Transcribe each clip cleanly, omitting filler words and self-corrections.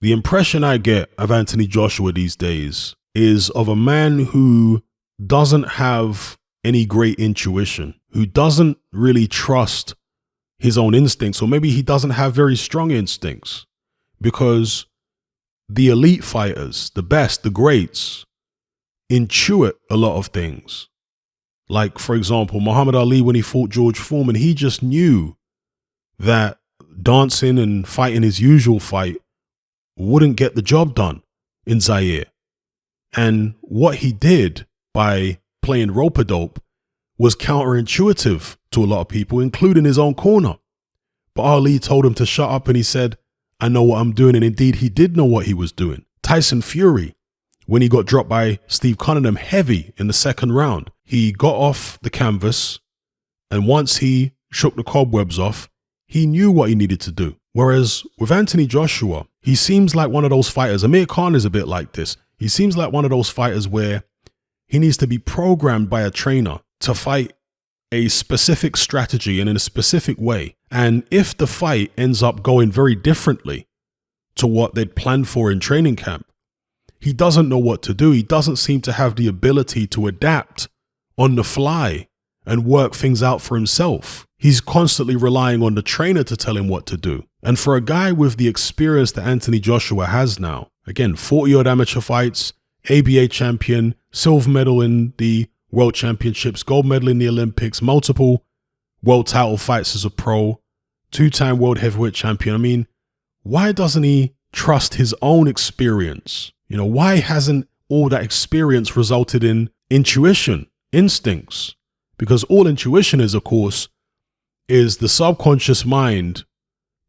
The impression I get of Anthony Joshua these days is of a man who doesn't have any great intuition, who doesn't really trust his own instincts, or maybe he doesn't have very strong instincts, because the elite fighters, the best, the greats, intuit a lot of things. Like, for example, Muhammad Ali, when he fought George Foreman, he just knew that dancing and fighting his usual fight wouldn't get the job done in Zaire. And what he did by playing rope-a-dope was counterintuitive to a lot of people, including his own corner. But Ali told him to shut up, and he said, I know what I'm doing. And indeed, he did know what he was doing. Tyson Fury, when he got dropped by Steve Cunningham heavy in the second round, he got off the canvas, and once he shook the cobwebs off, he knew what he needed to do. Whereas with Anthony Joshua, he seems like one of those fighters. Amir Khan is a bit like this. He seems like one of those fighters where he needs to be programmed by a trainer to fight a specific strategy and in a specific way. And if the fight ends up going very differently to what they'd planned for in training camp, he doesn't know what to do. He doesn't seem to have the ability to adapt on the fly and work things out for himself. He's constantly relying on the trainer to tell him what to do. And for a guy with the experience that Anthony Joshua has now, again, 40-odd amateur fights, ABA champion, silver medal in the World Championships, gold medal in the Olympics, multiple world title fights as a pro, 2-time world heavyweight champion. I mean, why doesn't he trust his own experience? You know, why hasn't all that experience resulted in intuition, instincts? Because all intuition is, of course, is the subconscious mind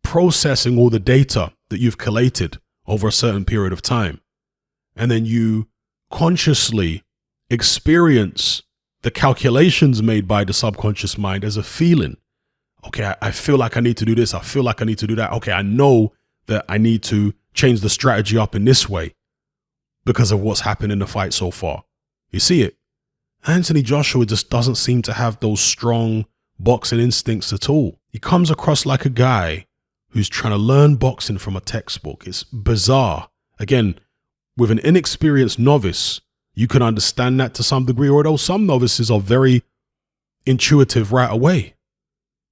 processing all the data that you've collated over a certain period of time. And then you consciously experience the calculations made by the subconscious mind as a feeling. Okay, I feel like I need to do this. I feel like I need to do that. Okay, I know that I need to change the strategy up in this way because of what's happened in the fight so far. You see it? Anthony Joshua just doesn't seem to have those strong boxing instincts at all. He comes across like a guy who's trying to learn boxing from a textbook. It's bizarre. Again, with an inexperienced novice, you can understand that to some degree, although some novices are very intuitive right away.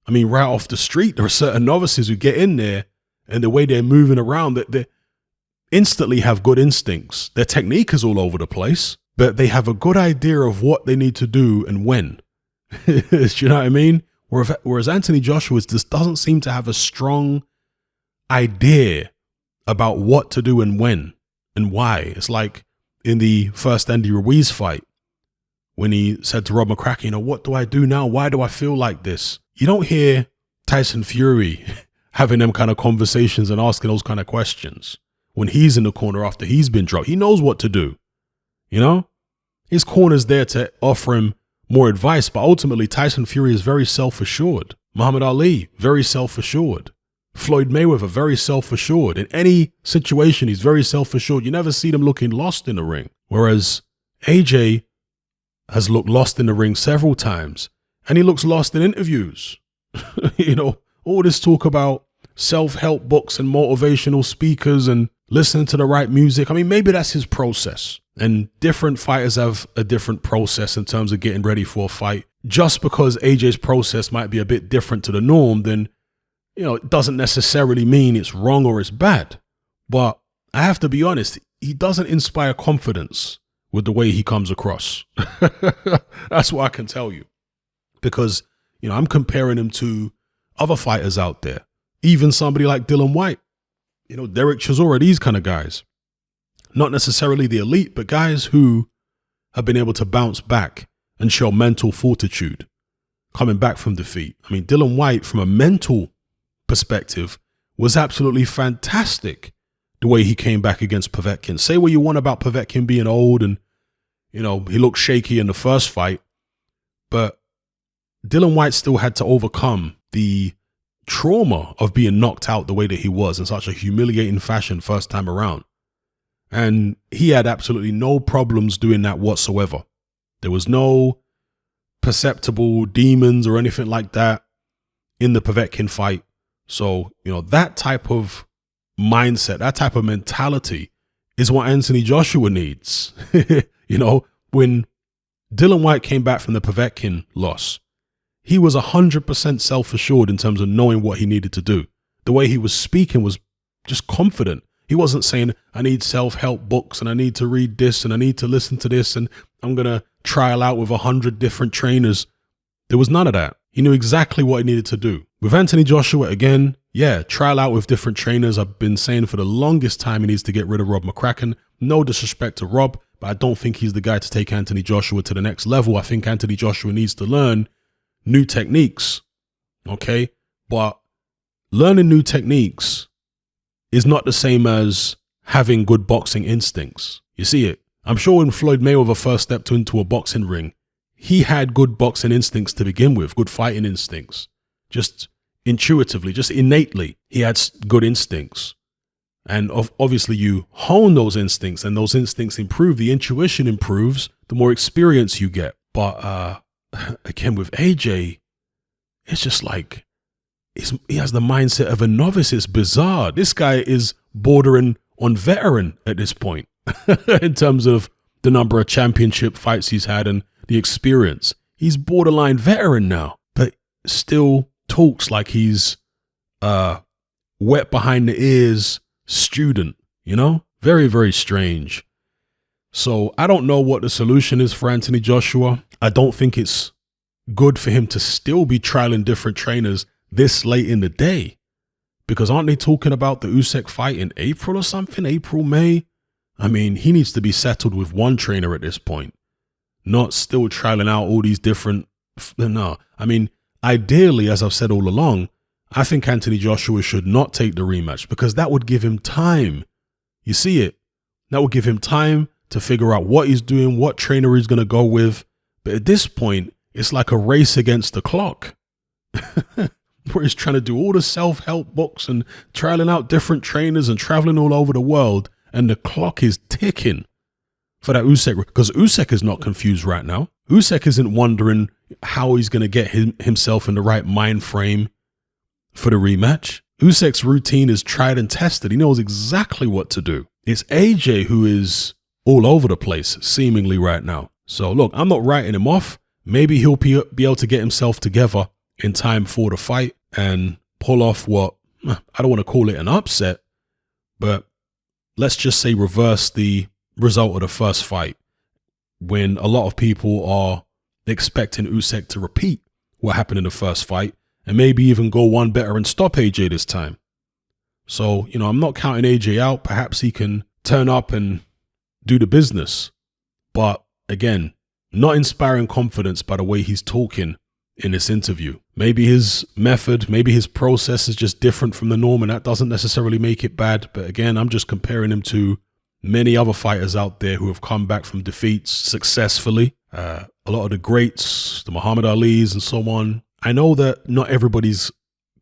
I mean, right off the street, there are certain novices who get in there and the way they're moving around, that they instantly have good instincts. Their technique is all over the place, but they have a good idea of what they need to do and when. Do you know what I mean? Whereas Anthony Joshua just doesn't seem to have a strong idea about what to do and when and why. It's like in the first Andy Ruiz fight, when he said to Rob McCracken, you know, what do I do now? Why do I feel like this? You don't hear Tyson Fury having them kind of conversations and asking those kind of questions when he's in the corner after he's been dropped. He knows what to do. You know, his corner's there to offer him more advice, but ultimately Tyson Fury is very self-assured. Muhammad Ali, very self-assured. Floyd Mayweather, very self-assured. In any situation, he's very self-assured. You never see them looking lost in the ring. Whereas AJ has looked lost in the ring several times, and he looks lost in interviews. You know, all this talk about self-help books and motivational speakers and listening to the right music. I mean, maybe that's his process. And different fighters have a different process in terms of getting ready for a fight. Just because AJ's process might be a bit different to the norm, then, you know, it doesn't necessarily mean it's wrong or it's bad. But I have to be honest, he doesn't inspire confidence with the way he comes across. That's what I can tell you. Because, you know, I'm comparing him to other fighters out there. Even somebody like Dylan White, you know, Derek Chisora, these kind of guys. Not necessarily the elite, but guys who have been able to bounce back and show mental fortitude coming back from defeat. I mean, Dylan White, from a mental perspective, was absolutely fantastic the way he came back against Povetkin. Say what you want about Povetkin being old and, you know, he looked shaky in the first fight, but Dylan White still had to overcome the trauma of being knocked out the way that he was in such a humiliating fashion first time around. And he had absolutely no problems doing that whatsoever. There was no perceptible demons or anything like that in the Povetkin fight. So, you know, that type of mindset, that type of mentality is what Anthony Joshua needs. When Dillian Whyte came back from the Povetkin loss, he was 100% self-assured in terms of knowing what he needed to do. The way he was speaking was just confident. He wasn't saying, I need self-help books and I need to read this and I need to listen to this and I'm going to trial out with 100 different trainers. There was none of that. He knew exactly what he needed to do. With Anthony Joshua, again, yeah, trial out with different trainers. I've been saying for the longest time he needs to get rid of Rob McCracken. No disrespect to Rob, but I don't think he's the guy to take Anthony Joshua to the next level. I think Anthony Joshua needs to learn new techniques, okay? But learning new techniques is not the same as having good boxing instincts. You see it? I'm sure when Floyd Mayweather first stepped into a boxing ring, he had good boxing instincts to begin with, good fighting instincts. Just intuitively, just innately, he had good instincts. And obviously you hone those instincts and those instincts improve, the intuition improves, the more experience you get. But again, with AJ, it's just like, he has the mindset of a novice. It's bizarre. This guy is bordering on veteran at this point in terms of the number of championship fights he's had and the experience. He's borderline veteran now, but still talks like he's wet behind the ears student, Very, very strange. So I don't know what the solution is for Anthony Joshua. I don't think it's good for him to still be trialing different trainers this late in the day, because aren't they talking about the Usyk fight in April or something? April, May? I mean, he needs to be settled with one trainer at this point, not still trialing out all these different. No, I mean, ideally, as I've said all along, I think Anthony Joshua should not take the rematch because that would give him time. You see it? That would give him time to figure out what he's doing, what trainer he's going to go with. But at this point, it's like a race against the clock. Where he's trying to do all the self-help books and trialing out different trainers and traveling all over the world. And the clock is ticking for that Usyk, because Usyk is not confused right now. Usyk isn't wondering how he's going to get himself in the right mind frame for the rematch. Usyk's routine is tried and tested. He knows exactly what to do. It's AJ who is all over the place, seemingly right now. So look, I'm not writing him off. Maybe he'll be able to get himself together in time for the fight and pull off what, I don't want to call it an upset, but let's just say reverse the result of the first fight when a lot of people are expecting Usyk to repeat what happened in the first fight and maybe even go one better and stop AJ this time. So, I'm not counting AJ out. Perhaps he can turn up and do the business. But again, not inspiring confidence by the way he's talking in this interview. Maybe his method, maybe his process is just different from the norm, and that doesn't necessarily make it bad. But again, I'm just comparing him to many other fighters out there who have come back from defeats successfully. A lot of the greats, the Muhammad Alis and so on. I know that not everybody's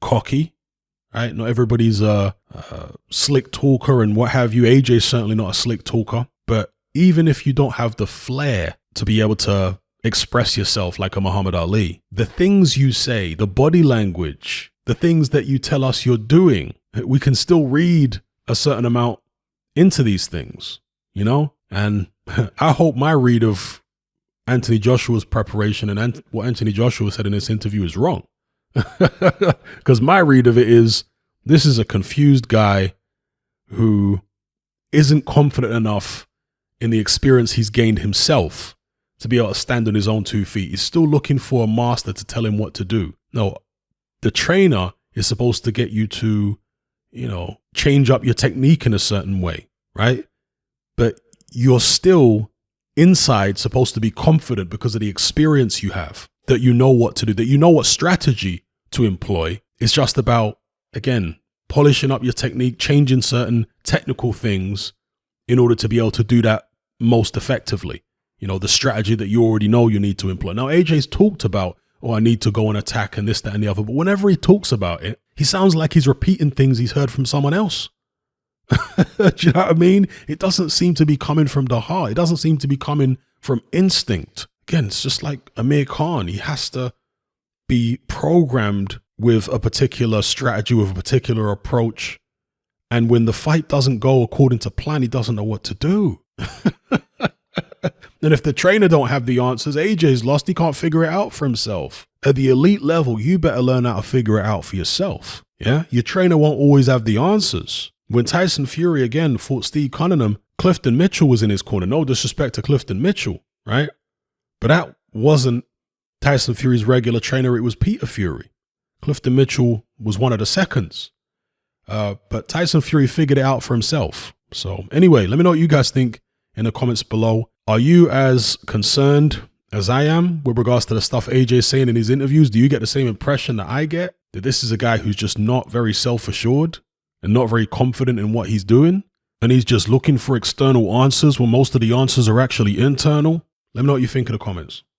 cocky, right? Not everybody's a slick talker and what have you. AJ's certainly not a slick talker. But even if you don't have the flair to be able to express yourself like a Muhammad Ali, the things you say, the body language, the things that you tell us you're doing, we can still read a certain amount into these things, And I hope my read of Anthony Joshua's preparation and what Anthony Joshua said in this interview is wrong. Because my read of it is, this is a confused guy who isn't confident enough in the experience he's gained himself to be able to stand on his own 2 feet. He's still looking for a master to tell him what to do. No, the trainer is supposed to get you to, change up your technique in a certain way, right? But you're still inside supposed to be confident because of the experience you have, that you know what to do, that you know what strategy to employ. It's just about, again, polishing up your technique, changing certain technical things in order to be able to do that most effectively. The strategy that you already know you need to employ. Now, AJ's talked about, I need to go and attack and this, that, and the other. But whenever he talks about it, he sounds like he's repeating things he's heard from someone else. Do you know what I mean? It doesn't seem to be coming from the heart. It doesn't seem to be coming from instinct. Again, it's just like Amir Khan. He has to be programmed with a particular strategy, with a particular approach. And when the fight doesn't go according to plan, he doesn't know what to do. And if the trainer don't have the answers, AJ's lost. He can't figure it out for himself. At the elite level, you better learn how to figure it out for yourself. Yeah, your trainer won't always have the answers. When Tyson Fury again fought Steve Cunningham, Clifton Mitchell was in his corner. No disrespect to Clifton Mitchell, right? But that wasn't Tyson Fury's regular trainer. It was Peter Fury. Clifton Mitchell was one of the seconds. But Tyson Fury figured it out for himself. So anyway, let me know what you guys think in the comments below. Are you as concerned as I am with regards to the stuff AJ is saying in his interviews? Do you get the same impression that I get? That this is a guy who's just not very self-assured and not very confident in what he's doing? And he's just looking for external answers when most of the answers are actually internal? Let me know what you think in the comments.